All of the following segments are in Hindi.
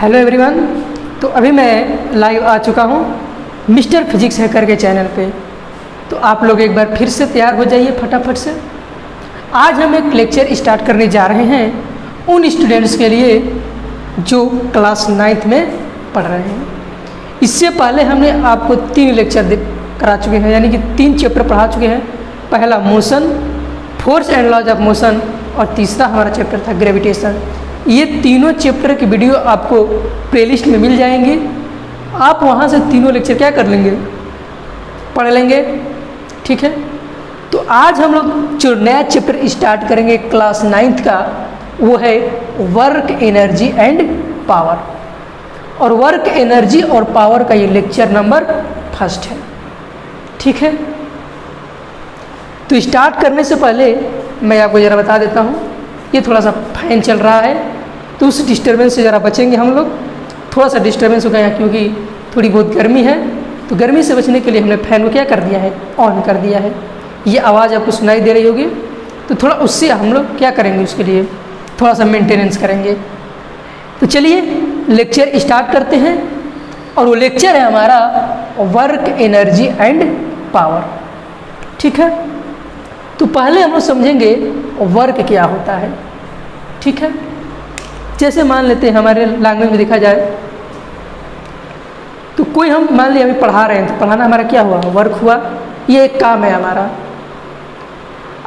Hello everyone. तो अभी मैं लाइव आ चुका हूँ मिस्टर फिजिक्स हैकर के चैनल पे। तो आप लोग एक बार फिर से तैयार हो जाइए फटाफट से। आज हम एक लेक्चर स्टार्ट करने जा रहे हैं उन स्टूडेंट्स के लिए जो क्लास 9th में पढ़ रहे हैं। इससे पहले हमने आपको 3 लेक्चर करा चुके हैं, यानी कि 3 चैप्टर पढ़ा चुके हैं। पहला motion, force and laws of motion, और तीसरा हमारा चैप्टर था ग्रेविटेशन। ये तीनों चैप्टर की वीडियो आपको प्लेलिस्ट में मिल जाएंगी। आप वहाँ से तीनों लेक्चर क्या कर लेंगे, पढ़ लेंगे, ठीक है। तो आज हम लोग जो नया चैप्टर स्टार्ट करेंगे क्लास 9th का, वो है वर्क एनर्जी एंड पावर। और वर्क एनर्जी और पावर का ये लेक्चर नंबर 1 है, ठीक है। तो स्टार्ट करने से पहले मैं आपको ज़रा बता देता हूँ, ये थोड़ा सा फैन चल रहा है तो उस डिस्टर्बेंस से ज़रा बचेंगे हम लोग। थोड़ा सा डिस्टर्बेंस हो गया क्योंकि थोड़ी बहुत गर्मी है, तो गर्मी से बचने के लिए हमने फ़ैन को क्या कर दिया है, ऑन कर दिया है। ये आवाज़ आपको सुनाई दे रही होगी, तो थोड़ा उससे हम लोग क्या करेंगे, उसके लिए थोड़ा सा मेंटेनेंस करेंगे। तो चलिए लेक्चर स्टार्ट करते हैं। और वो लेक्चर है हमारा वर्क एनर्जी एंड पावर, ठीक है। तो पहले हम लोग समझेंगे वर्क क्या होता है, ठीक है। जैसे मान लेते हैं हमारे लैंग्वेज में देखा जाए तो कोई हम मान लिया अभी पढ़ा रहे हैं, तो पढ़ाना हमारा क्या हुआ, वर्क हुआ। ये एक काम है हमारा।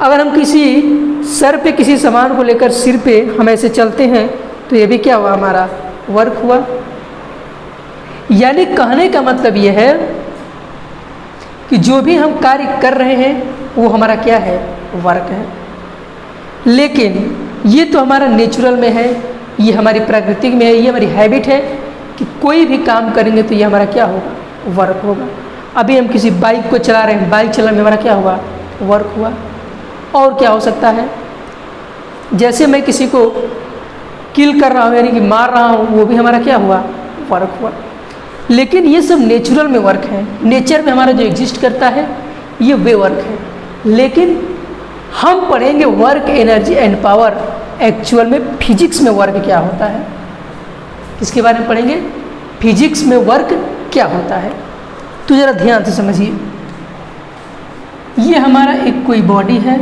अगर हम किसी सर पे किसी सामान को लेकर सिर पे हम ऐसे चलते हैं तो ये भी क्या हुआ, हमारा वर्क हुआ। यानी कहने का मतलब ये है कि जो भी हम कार्य कर रहे हैं वो हमारा क्या है, वर्क है। लेकिन ये तो हमारा नेचुरल में है, ये हमारी प्राकृतिक में है, ये हमारी हैबिट है कि कोई भी काम करेंगे तो ये हमारा क्या होगा, वर्क होगा। अभी हम किसी बाइक को चला रहे हैं, बाइक चलाने में हमारा क्या हुआ, वर्क हुआ। और क्या हो सकता है, जैसे मैं किसी को किल कर रहा हूँ यानी कि मार रहा हूँ, वो भी हमारा क्या हुआ, वर्क हुआ। लेकिन ये सब नेचुरल में वर्क है, नेचर में हमारा जो एग्जिस्ट करता है ये वे वर्क है। लेकिन हम पढ़ेंगे work energy and power, actual में फिजिक्स में वर्क क्या होता है, इसके बारे में पढ़ेंगे। फिजिक्स में वर्क क्या होता है, तो ज़रा ध्यान से समझिए। ये हमारा एक कोई बॉडी है,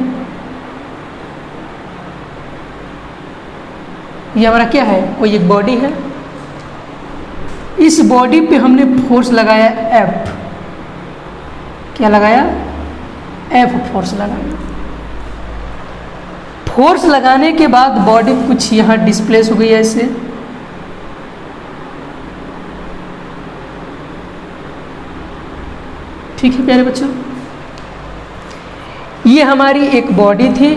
ये हमारा क्या है, कोई एक बॉडी है। इस बॉडी पे हमने फोर्स लगाया F, क्या लगाया, F फोर्स लगाया। फोर्स लगाने के बाद बॉडी कुछ यहाँ डिस्प्लेस हो गई है ऐसे, ठीक है प्यारे बच्चों। ये हमारी एक बॉडी थी,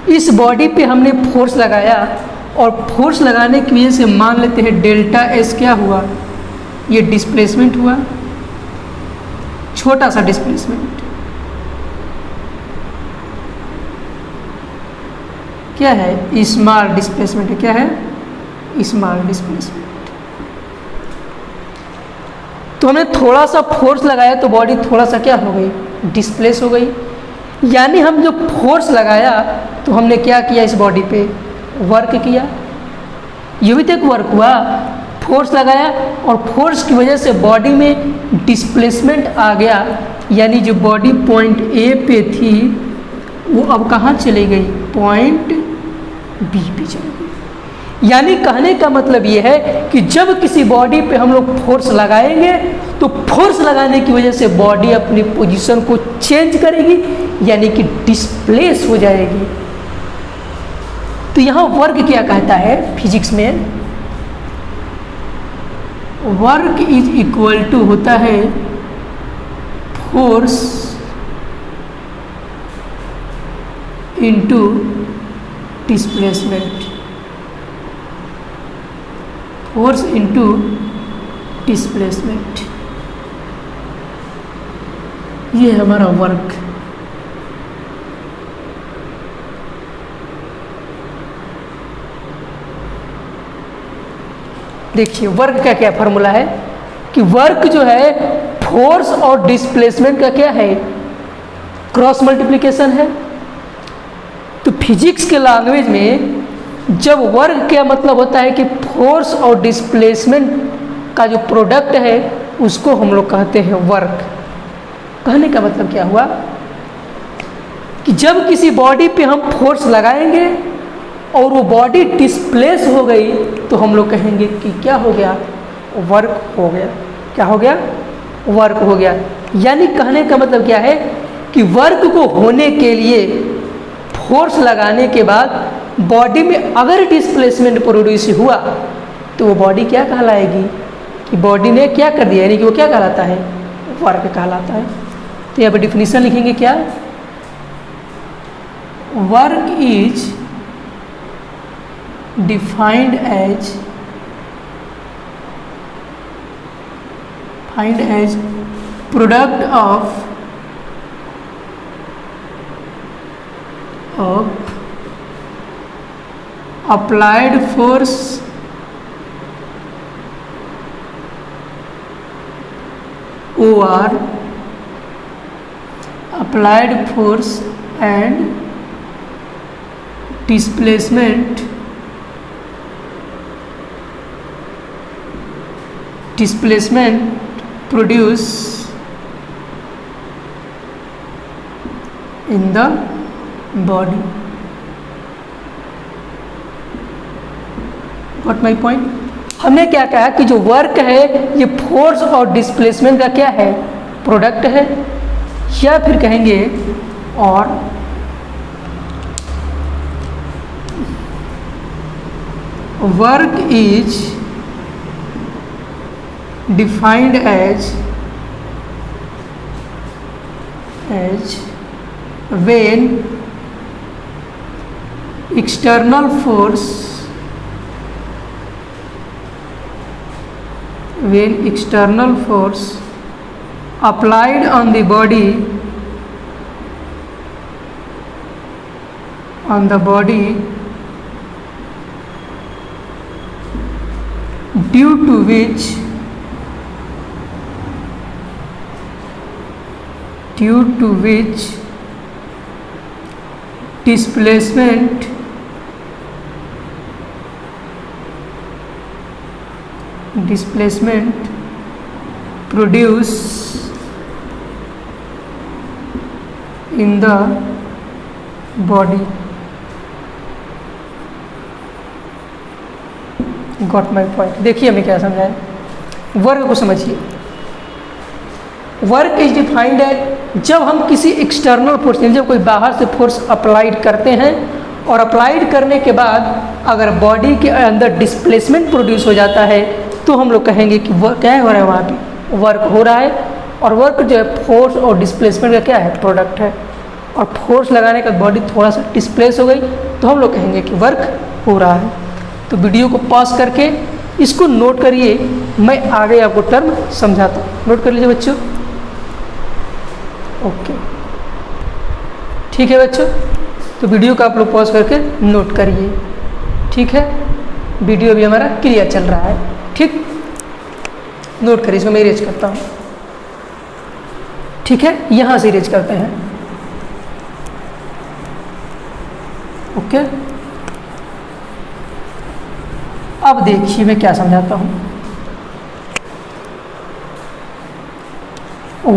इस बॉडी पे हमने फोर्स लगाया और फोर्स लगाने की वजह से मान लेते हैं डेल्टा S क्या हुआ, ये डिस्प्लेसमेंट हुआ, छोटा सा डिस्प्लेसमेंट। क्या है, स्मॉल डिस्प्लेसमेंट है, क्या है, स्मॉल डिस्प्लेसमेंट। तो हमने थोड़ा सा फोर्स लगाया तो बॉडी थोड़ा सा क्या हो गई, डिस्प्लेस हो गई। यानी हम जो फोर्स लगाया तो हमने क्या किया, इस बॉडी पे वर्क किया। ये भी तो एक वर्क हुआ, फोर्स लगाया और फोर्स की वजह से बॉडी में डिस्प्लेसमेंट आ गया। यानी जो बॉडी पॉइंट A पे थी वो अब कहाँ चली गई, पॉइंट B पे चली गई। यानी कहने का मतलब ये है कि जब किसी बॉडी पे हम लोग फोर्स लगाएंगे तो फोर्स लगाने की वजह से बॉडी अपनी पोजीशन को चेंज करेगी, यानी कि डिस्प्लेस हो जाएगी। तो यहाँ वर्क क्या कहता है फिजिक्स में, वर्क इज इक्वल टू होता है force into displacement, force into displacement, ये है हमारा वर्क। देखिए वर्क का क्या फॉर्मूला है कि वर्क जो है फोर्स और डिस्प्लेसमेंट का क्या है, क्रॉस मल्टीप्लिकेशन है। तो फिजिक्स के लैंग्वेज में जब वर्क क्या मतलब होता है कि फोर्स और डिस्प्लेसमेंट का जो प्रोडक्ट है उसको हम लोग कहते हैं वर्क। कहने का मतलब क्या हुआ कि जब किसी बॉडी पे हम फोर्स लगाएंगे और वो बॉडी डिस्प्लेस हो गई तो हम लोग कहेंगे कि क्या हो गया, वर्क हो गया। क्या हो गया, वर्क हो गया। यानी कहने का मतलब क्या है कि वर्क को होने के लिए फोर्स लगाने के बाद बॉडी में अगर डिस्प्लेसमेंट प्रोड्यूस हुआ तो वो बॉडी क्या कहलाएगी कि बॉडी ने क्या कर दिया, यानी कि वो क्या कहलाता है, वर्क कहलाता है। तो यहाँ पर डिफिनीशन लिखेंगे क्या, work is defined as product of applied force or applied force and displacement produce in the body। Got my point? हमने क्या कहा कि जो वर्क है ये फोर्स और डिस्प्लेसमेंट का क्या है, प्रोडक्ट है, या फिर कहेंगे और work is defined as when external force applied on the body due to which displacement produce in the body। Got my point. देखिए हमें क्या समझाएं, वर्क को समझिए। वर्क इज डिफाइंड एज जब हम किसी एक्सटर्नल फोर्स, जब कोई बाहर से फोर्स अप्लाइड करते हैं और अप्लाइड करने के बाद अगर बॉडी के अंदर डिस्प्लेसमेंट प्रोड्यूस हो जाता है तो हम लोग कहेंगे कि क्या हो रहा है, वहाँ पे वर्क हो रहा है। और वर्क जो है फोर्स और डिस्प्लेसमेंट का क्या है, प्रोडक्ट है। और फोर्स लगाने के बाद बॉडी थोड़ा सा डिस्प्लेस हो गई तो हम लोग कहेंगे कि वर्क हो रहा है। तो वीडियो को पॉज करके इसको नोट करिए, मैं आगे आपको टर्म समझाता हूँ। नोट कर लीजिए बच्चों। ओके, ठीक है बच्चों, तो वीडियो को आप लोग पॉज करके नोट करिए। ठीक है, वीडियो भी हमारा क्लियर चल रहा है। ठीक, नोट करिए, इसको मैं इरेज करता हूँ। ठीक है, यहाँ से इरेज करते हैं। ओके, अब देखिए मैं क्या समझाता हूँ।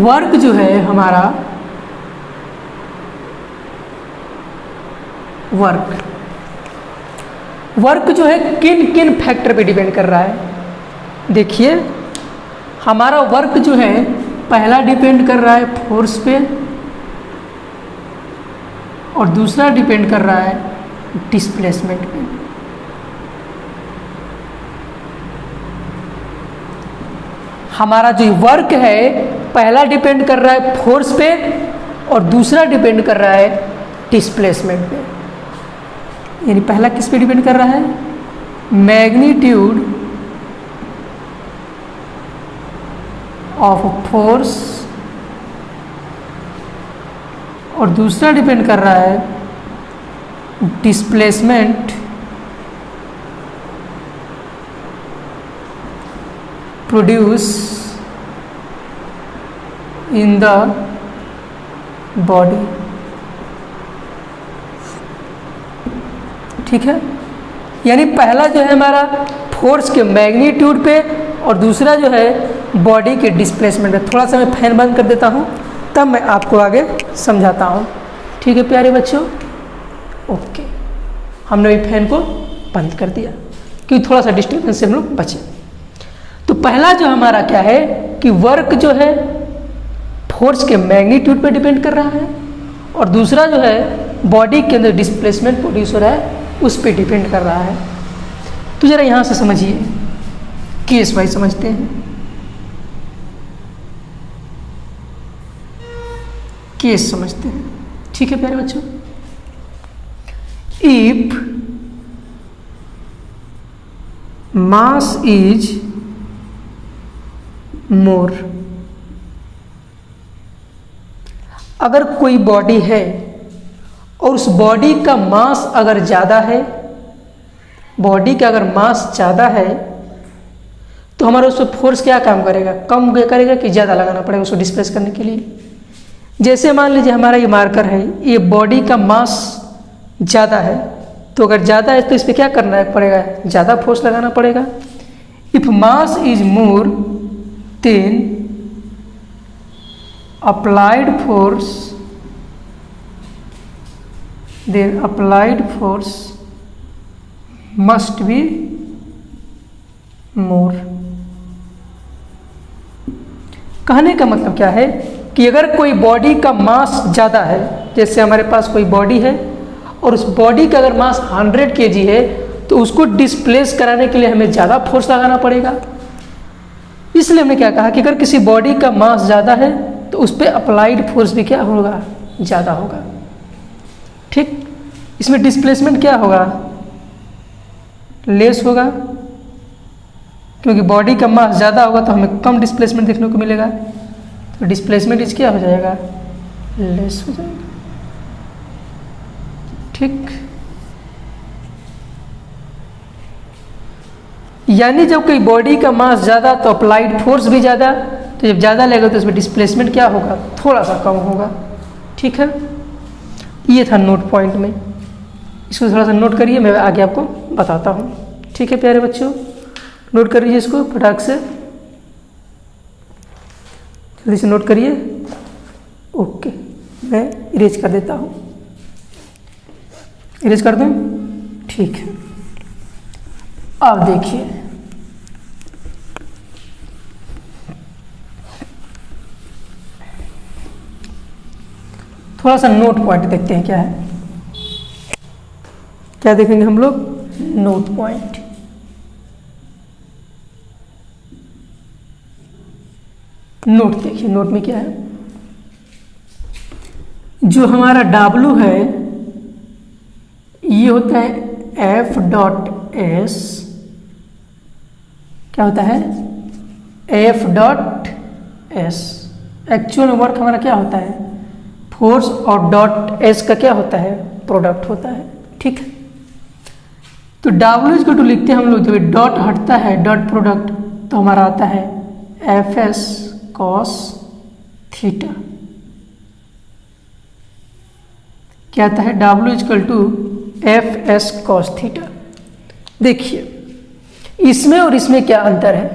वर्क जो है हमारा, वर्क जो है किन किन फैक्टर पे डिपेंड कर रहा है। देखिए हमारा वर्क जो है पहला डिपेंड कर रहा है फोर्स पे और दूसरा डिपेंड कर रहा है डिस्प्लेसमेंट पे। हमारा जो वर्क है पहला डिपेंड कर रहा है फोर्स पे और दूसरा डिपेंड कर रहा है डिस्प्लेसमेंट पे। यानी पहला किस पे डिपेंड कर रहा है, मैग्नीट्यूड ऑफ फोर्स, और दूसरा डिपेंड कर रहा है displacement produce in the body. ठीक है, यानी पहला जो है हमारा फोर्स के मैग्नीट्यूड पे और दूसरा जो है बॉडी के डिस्प्लेसमेंट पे। थोड़ा सा मैं फैन बंद कर देता हूँ, तब मैं आपको आगे समझाता हूँ। ठीक है प्यारे बच्चों, ओके, हमने भी फैन को बंद कर दिया क्योंकि थोड़ा सा डिस्टर्बेंस से हम लोग बचे। तो पहला जो हमारा क्या है कि वर्क जो है फोर्स के मैग्नीट्यूड पे डिपेंड कर रहा है और दूसरा जो है बॉडी के अंदर डिस्प्लेसमेंट प्रोड्यूस हो रहा है उस पे डिपेंड कर रहा है। तो जरा यहाँ से समझिए, केस वाइज समझते हैं। केस समझते हैं, ठीक है प्यारे बच्चों। इफ मास इज मोर, अगर कोई बॉडी है और उस बॉडी का मास अगर ज़्यादा है, बॉडी का अगर मास ज़्यादा है तो हमारा उस पर फोर्स क्या काम करेगा, कम करेगा कि ज़्यादा लगाना पड़ेगा उसको डिस्प्लेस करने के लिए। जैसे मान लीजिए हमारा ये मार्कर है, ये बॉडी का मास ज़्यादा है, तो अगर ज़्यादा है तो इस पर क्या करना पड़ेगा, ज़्यादा फोर्स लगाना पड़ेगा। If mass is more than applied force must be more। कहने का मतलब क्या है कि अगर कोई बॉडी का मास ज़्यादा है, जैसे हमारे पास कोई बॉडी है और उस बॉडी का अगर मास 100 kg है तो उसको डिस्प्लेस कराने के लिए हमें ज़्यादा फोर्स लगाना पड़ेगा। इसलिए हमने क्या कहा कि अगर किसी बॉडी का मास ज़्यादा है तो उस पर अप्लाइड फोर्स भी क्या होगा, ज़्यादा होगा। ठीक, इसमें डिस्प्लेसमेंट क्या होगा, लेस होगा, क्योंकि बॉडी का मास ज़्यादा होगा तो हमें कम डिस्प्लेसमेंट देखने को मिलेगा। तो डिस्प्लेसमेंट इज क्या हो जाएगा, लेस हो जाएगा। ठीक, यानी जब कोई बॉडी का मास ज़्यादा तो अप्लाइड फोर्स भी ज़्यादा, तो जब ज़्यादा लगेगा तो इसमें डिस्प्लेसमेंट क्या होगा, थोड़ा सा कम होगा। ठीक है, ये था नोट पॉइंट में, इसको थोड़ा सा नोट करिए, मैं आगे आपको बताता हूँ। ठीक है प्यारे बच्चों, नोट कर लीजिए इसको फटाक से, जल्दी से नोट करिए। ओके, मैं इरेज कर देता हूँ, इरेज कर दूँ, ठीक है। अब देखिए, थोड़ा सा नोट पॉइंट देखते हैं क्या है, क्या देखेंगे हम लोग, नोट पॉइंट। नोट देखिए, नोट में क्या है, जो हमारा W है ये होता है F.S, क्या होता है, F.S। एक्चुअल वर्क हमारा क्या होता है, फोर्स, और डॉट एस का क्या होता है, प्रोडक्ट होता है। ठीक है, तो W को तो लिखते हैं हम लोग, जब डॉट हटता है, डॉट प्रोडक्ट, तो हमारा आता है Fs cos थीटा। क्या आता है, W=Fs cos थीटा। देखिए इसमें और इसमें क्या अंतर है,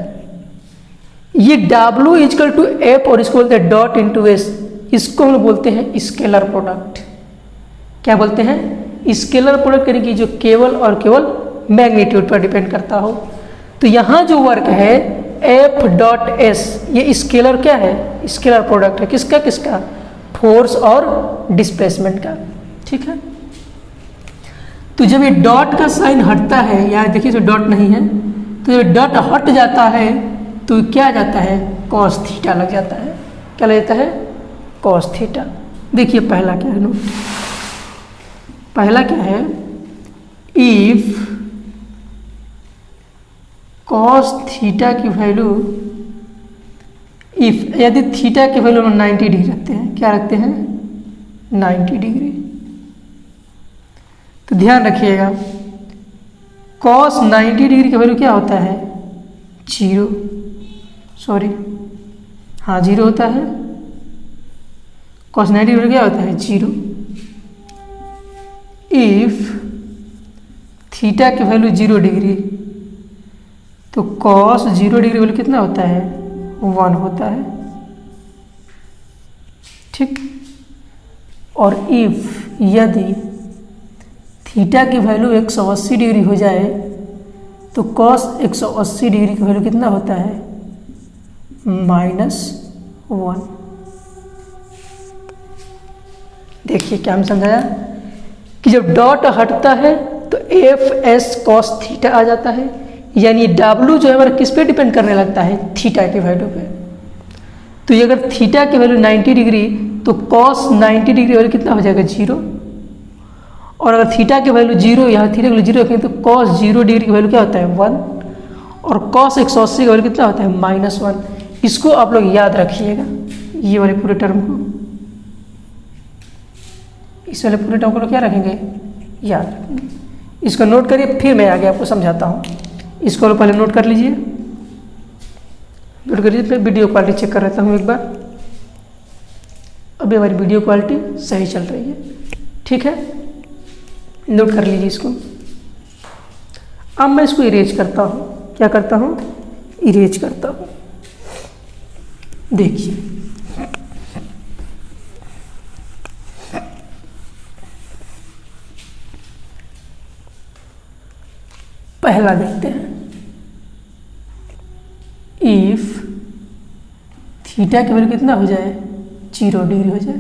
ये W=F और इसको बोलते हैं डॉट इंटू एस, इसको हम बोलते हैं स्केलर प्रोडक्ट। क्या बोलते हैं, स्केलर प्रोडक्ट, यानी कि जो केवल और केवल मैग्नीट्यूड पर डिपेंड करता हो। तो यहाँ जो वर्क है F.S, ये स्केलर क्या है, स्केलर प्रोडक्ट है, किसका किसका, फोर्स और डिस्प्लेसमेंट का। ठीक है, तो जब ये डॉट का साइन हटता है, या देखिए जो डॉट नहीं है, तो जब डॉट हट जाता है तो क्या आ जाता है, कॉस थीटा लग जाता है। क्या लग जाता है, कॉस थीटा। देखिए पहला क्या है, नोट, पहला क्या है, इफ कॉस थीटा की वैल्यू, इफ यदि थीटा की वैल्यू हम 90 डिग्री रखते हैं, क्या रखते हैं, 90 डिग्री, तो ध्यान रखिएगा कॉस 90 डिग्री की वैल्यू क्या होता है, 0, सॉरी हाँ 0 होता है। कॉस 90 डिग्री क्या होता है, 0। इफ थीटा की वैल्यू 0 डिग्री, तो कॉस 0 डिग्री वैल्यू कितना होता है? 1 होता है। ठीक। और इफ यदि थीटा की वैल्यू 180 डिग्री हो जाए तो कॉस 180 डिग्री की वैल्यू कितना होता है? -1। देखिए क्या हम समझाया कि जब डॉट हटता है तो एफ एस कॉस थीटा आ जाता है, यानी W जो है हमारा किस पे डिपेंड करने लगता है? थीटा की वैल्यू पे। तो ये अगर थीटा की वैल्यू 90 डिग्री तो कॉस 90 डिग्री वैल्यू कितना हो जाएगा? 0। और अगर थीटा की वैल्यू 0, यहाँ थीटा की वैल्यू 0 रखेंगे तो कॉस 0 डिग्री की वैल्यू क्या होता है? 1। और कॉस 180 की वैल्यू कितना होता है? -1। इसको आप लोग याद रखिएगा, ये वाले पूरे टर्म को, इस वाले पूरे टर्म को क्या रखेंगे? याद रखेंगे। इसको नोट करिए, फिर मैं आगे आपको समझाता हूँ। इसको पहले नोट कर लीजिए, नोट करिए। फिर वीडियो क्वालिटी चेक कर लेता हूँ एक बार। अभी हमारी वीडियो क्वालिटी सही चल रही है, ठीक है। नोट कर लीजिए इसको। अब मैं इसको इरेज करता हूँ। क्या करता हूँ? इरेज करता हूँ। देखिए पहला देखते हैं। इफ थीटा की वैल्यू कितना हो जाए? 0 डिग्री हो जाए।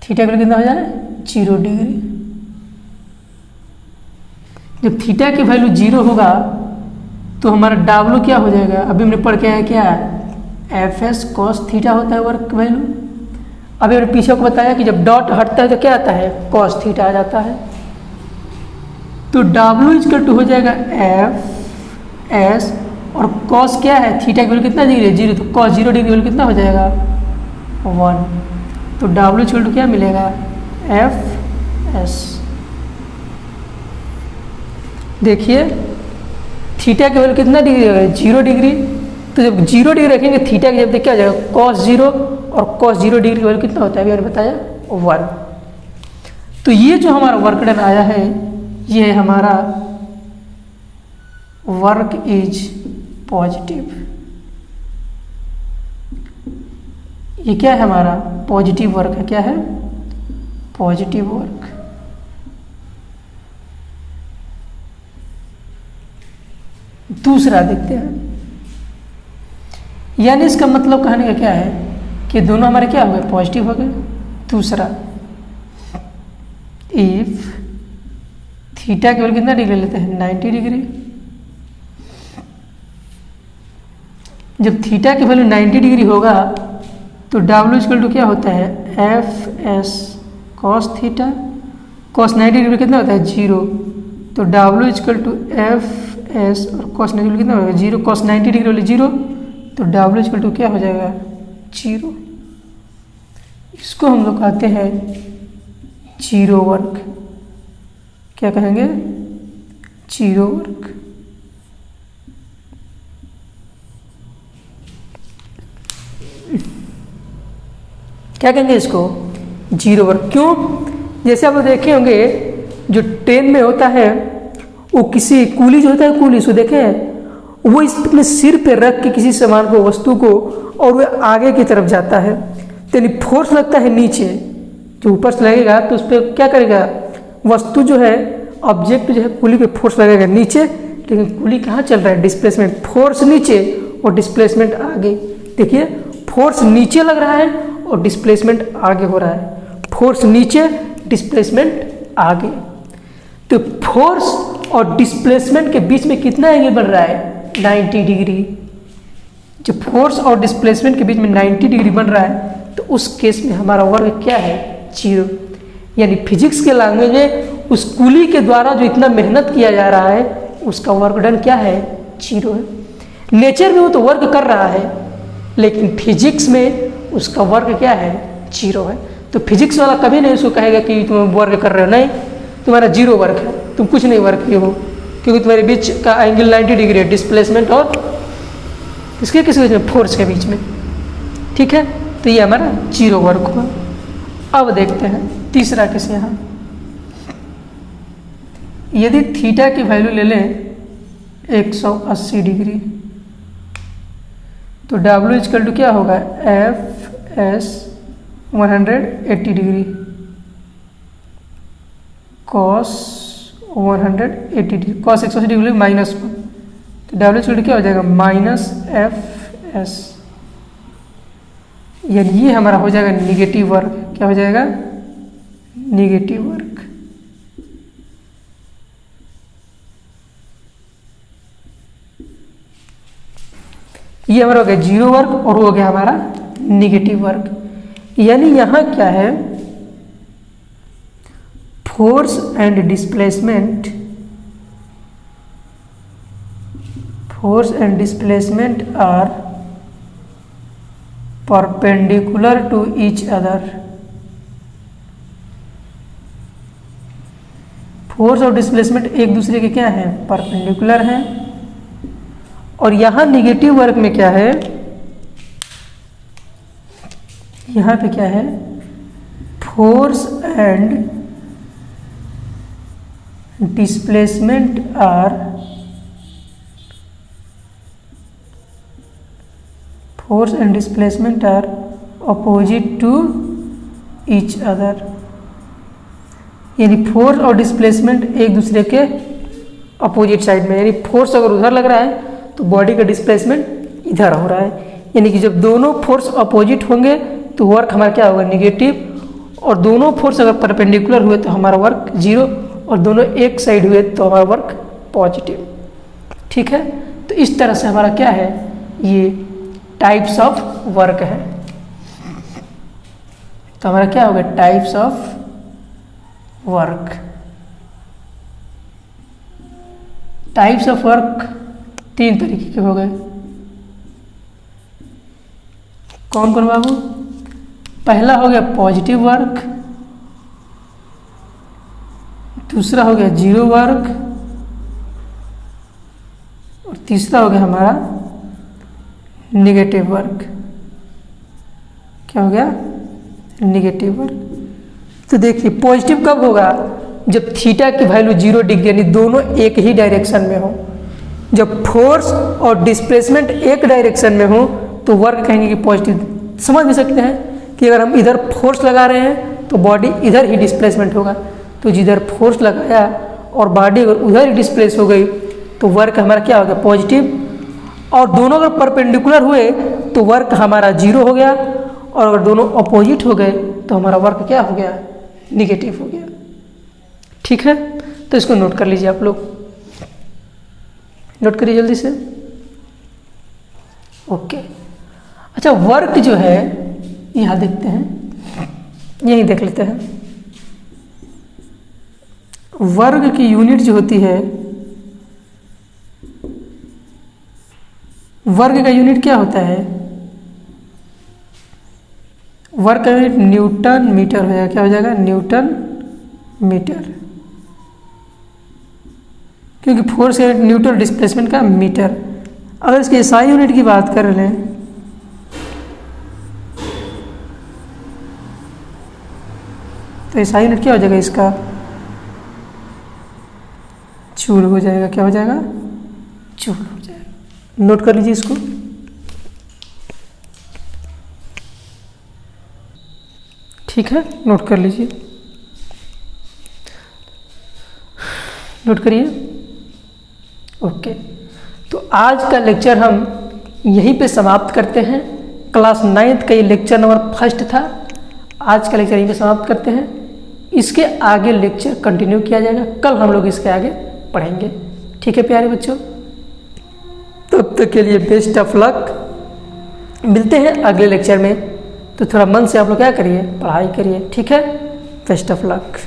थीटा की वैल्यू कितना हो जाए? 0 डिग्री। जब थीटा की वैल्यू 0 होगा तो हमारा W क्या हो जाएगा? अभी हमने पढ़ के आया क्या? एफ एस कॉस थीटा होता है वर्क वैल्यू। अभी हमने पीछे को बताया कि जब डॉट हटता है तो क्या आता है? कॉस थीटा आ जाता है। तो W इक्वल टू हो जाएगा एफ एस, और कॉस क्या है? थीटा की वैल्यू कितना डिग्री है? 0। तो कॉस 0 डिग्री वैल्यू कितना हो जाएगा? 1। तो W इक्वल टू क्या मिलेगा? F S. देखिए थीटा की वैल्यू कितना डिग्री है? 0 डिग्री। तो जब 0 डिग्री रखेंगे थीटा की, जब क्या हो जाएगा? कॉस 0, और कॉस 0 डिग्री की वैल्यू कितना होता है? अभी मैंने बताया 1। तो ये जो हमारा वर्क डन आया है, ये है हमारा वर्क इज पॉजिटिव। ये क्या है? हमारा पॉजिटिव वर्क है। क्या है? Positive work. दूसरा देखते हैं, यानी इसका मतलब कहने का क्या है कि दोनों हमारे क्या हो गए? पॉजिटिव हो गए। दूसरा, इफ थीटा केवल कितना डिग्री लेते हैं? 90 डिग्री। जब थीटा की वैल्यू 90 डिग्री होगा तो W इक्वल टू क्या होता है? F S cos theta. Cos 90 degree कितना होता है? 0। तो W equal to F S, और कॉस 90 डिग्री कितना होगा? 0। कॉस 90 डिग्री वाली 0, तो W इक्वल टू क्या हो जाएगा? 0। इसको हम लोग कहते हैं जीरो वर्क। क्या कहेंगे? Zero work. क्या कहेंगे इसको? Zero work. क्यों? जैसे आप देखे होंगे जो ट्रेन में होता है, वो किसी कूली जो होता है, कूली उसको देखे हैं, वो इस अपने सिर पे रख के किसी सामान को, वस्तु को, और वो आगे की तरफ जाता है, तो यानी फोर्स लगता है नीचे, जो ऊपर से लगेगा तो उस पर क्या करेगा? वस्तु जो है, ऑब्जेक्ट जो है, कूली पे फोर्स लगेगा नीचे, लेकिन कूली कहाँ चल रहा है? डिस्प्लेसमेंट। फोर्स नीचे और डिस्प्लेसमेंट आगे। देखिए फोर्स नीचे लग रहा है और डिस्प्लेसमेंट आगे हो रहा है। फोर्स नीचे, डिस्प्लेसमेंट आगे। तो फोर्स और डिस्प्लेसमेंट के बीच में कितना एंगल बन रहा है? 90 डिग्री। जब फोर्स और डिस्प्लेसमेंट के बीच में 90 डिग्री बन रहा है तो उस केस में हमारा वर्क क्या है? जीरो। यानी फिजिक्स के लैंग्वेज में उस कूली के द्वारा जो इतना मेहनत किया जा रहा है उसका वर्क डन क्या है? जीरो है। नेचर में वो तो वर्क कर रहा है, लेकिन फिजिक्स में उसका वर्क क्या है? जीरो है। तो फिजिक्स वाला कभी नहीं उसको कहेगा कि तुम वर्क कर रहे हो, नहीं, तुम्हारा जीरो वर्क है, तुम कुछ नहीं वर्क किए हो, क्योंकि तुम्हारे बीच का एंगल 90 डिग्री है, डिस्प्लेसमेंट और किसके बीच में? फोर्स के बीच में। ठीक है, तो ये हमारा जीरो वर्क हुआ। अब देखते हैं तीसरा किस यहाँ। यदि थीटा की वैल्यू ले लें 180 डिग्री, तो W इक्वल टू क्या होगा, F S 180 degree cos 180 degree, cos 180 degree -1, तो W इक्वल टू क्या हो जाएगा, -FS, यानी ये हमारा हो जाएगा निगेटिव वर्ग। क्या हो जाएगा, निगेटिव वर्ग। ये हमारा हो गया जीरो वर्ग और वो हो गया हमारा निगेटिव वर्ग। यानी यहां क्या है, force and displacement, force and displacement are perpendicular to each other. Force और डिस्प्लेसमेंट एक दूसरे के क्या हैं, परपेंडिकुलर हैं। और यहां निगेटिव वर्ग में क्या है, यहां पे क्या है, force and displacement are, force and displacement are opposite to each other. यानी फोर्स और डिस्प्लेसमेंट एक दूसरे के अपोजिट साइड में, यानी फोर्स अगर उधर लग रहा है तो बॉडी का डिस्प्लेसमेंट इधर हो रहा है। यानी कि जब दोनों फोर्स अपोजिट होंगे तो वर्क हमारा क्या होगा, निगेटिव, और दोनों फोर्स अगर परपेंडिकुलर हुए तो हमारा वर्क जीरो, और दोनों एक साइड हुए तो हमारा वर्क पॉजिटिव। ठीक है, तो इस तरह से हमारा क्या है, ये टाइप्स ऑफ वर्क है। तो हमारा क्या होगा, types of work. Types of work तीन तरीके के हो गए। कौन कौन बाबू, पहला हो गया पॉजिटिव वर्क, दूसरा हो गया जीरो वर्क, और तीसरा हो गया हमारा निगेटिव वर्क। क्या हो गया, निगेटिव वर्क। तो देखिए पॉजिटिव कब होगा, जब थीटा की वैल्यू 0 डिग्री, यानी दोनों एक ही डायरेक्शन में हो। जब फोर्स और डिस्प्लेसमेंट एक डायरेक्शन में हो तो वर्क कहेंगे कि पॉजिटिव। समझ भी सकते हैं कि अगर हम इधर फोर्स लगा रहे हैं तो बॉडी इधर ही डिस्प्लेसमेंट होगा, तो जिधर फोर्स लगाया और बॉडी अगर उधर ही डिस्प्लेस हो गई तो वर्क हमारा क्या हो गया, पॉजिटिव। और दोनों अगर परपेंडिकुलर हुए तो वर्क हमारा जीरो हो गया, और अगर दोनों अपोजिट हो गए तो हमारा वर्क क्या हो गया, निगेटिव हो गया। ठीक है, तो इसको नोट कर लीजिए आप लोग, नोट करिए जल्दी से। ओके, अच्छा वर्क जो है यहां देखते हैं, यही देख लेते हैं। वर्ग की यूनिट जो होती है, वर्ग का यूनिट क्या होता है, वर्ग का यूनिट न्यूटन मीटर हो जाएगा। क्या हो जाएगा, न्यूटन मीटर, क्योंकि फोर्स का यूनिट न्यूटन, डिस्प्लेसमेंट का मीटर। अगर इसकी एसआई यूनिट की बात कर लें तो एसआई यूनिट क्या हो जाएगा, इसका जूल हो जाएगा। क्या हो जाएगा, जूल हो जाएगा। नोट कर लीजिए इसको। ठीक है, नोट कर लीजिए, नोट करिए। ओके, तो आज का लेक्चर हम यहीं पे समाप्त करते हैं। क्लास 9th का ये लेक्चर नंबर 1 था। आज का लेक्चर यहीं पे समाप्त करते हैं। इसके आगे लेक्चर कंटिन्यू किया जाएगा, कल हम लोग इसके आगे पढ़ेंगे। ठीक है प्यारे बच्चों, तब तक के लिए बेस्ट ऑफ लक। मिलते हैं अगले लेक्चर में, तो थोड़ा मन से आप लोग क्या करिए, पढ़ाई करिए। ठीक है, बेस्ट ऑफ लक।